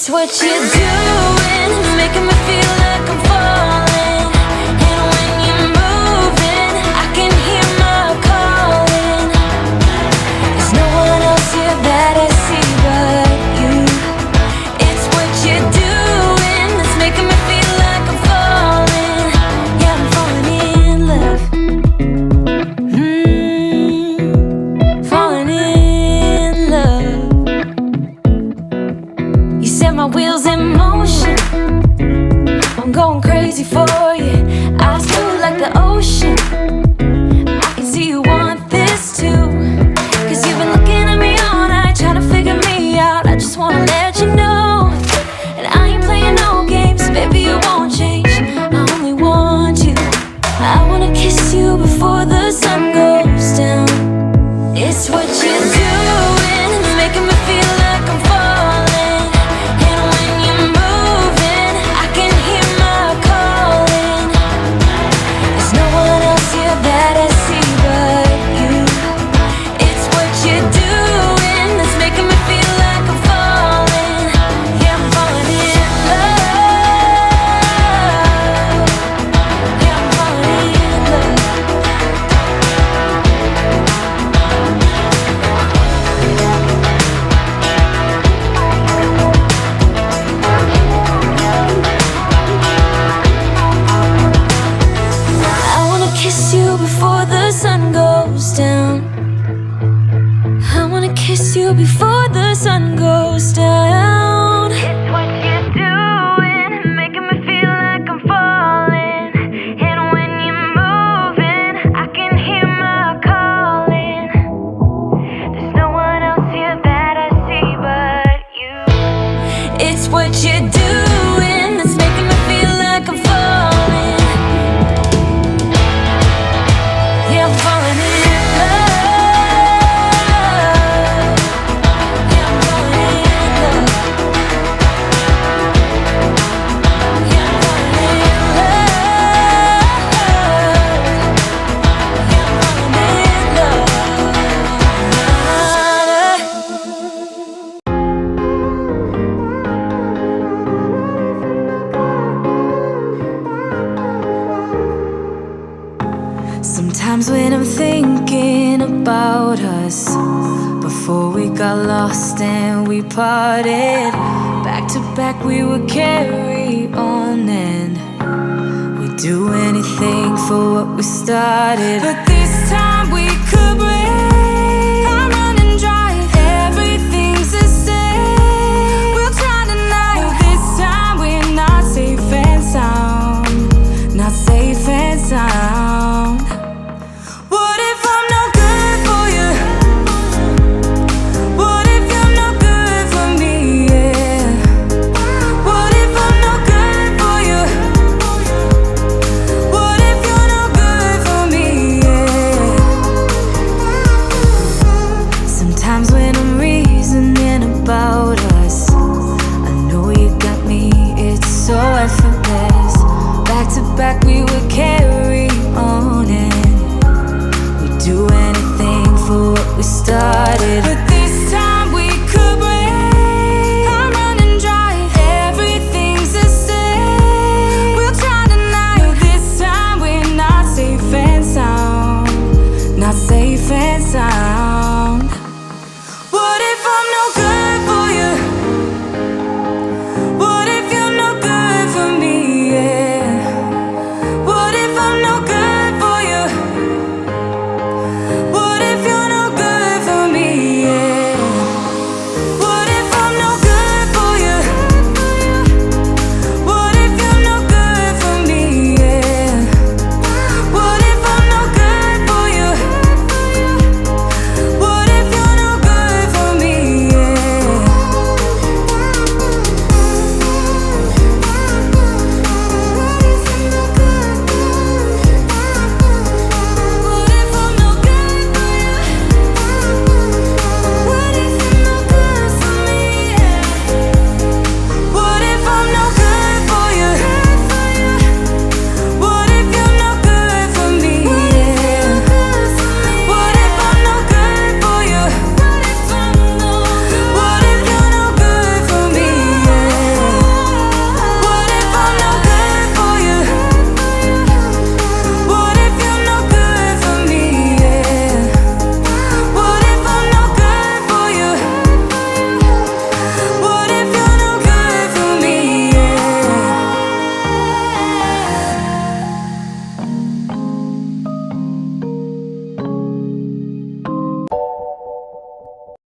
It's what you're doing, it's making me feel like I'm falling. And when you're moving, I can hear my calling. There's no one else here that I see but you. It's what you're doing, it's making me feel like I'm falling. Yeah, I'm falling in love. Falling in love. You set my wheels in motion, I'm going crazy for you. Eyes blue like the ocean, I can see you want this too. Cause you've been looking at me all night, trying to figure me out. I just wanna let you know, and I ain't playing no games, baby, you won't change. I only want you. I wanna kiss you before the sun goes down. It's what you're doing, it's making me feel like I'm falling. And when you're moving, I can hear my calling. There's no one else here that I see but you. It's what you're doing, it's making me feel like I'm falling. Yeah, I'm falling in love. Yeah, I'm falling in love. I wanna kiss you before the sun goes down. I wanna kiss you before the sun goes down. It's what you're doing, making me feel like I'm falling. And when you're moving, I can hear my calling. There's no one else here that I see but you. It's what you're doing, it's making me feel like I'm falling. Yeah, I'm falling in love. Yeah, I'm falling in love. Yeah, I'm falling in love. Yeah, I'm falling in love. Sometimes when I'm thinking about us, before we got lost and we parted, back to back we would carry on and we'd do anything for what we started. But this time we could break. I'm running dry, everything's the same. We'll try tonight, but this time we're not safe and sound. Not safe and sound. What if I'm no good for you? What if you're no good for me? Yeah. What if I'm no good for you? What if you're no good for me? Yeah. Sometimes when I'm reasoning about us, I know you got me, it's so effortless. Back to back we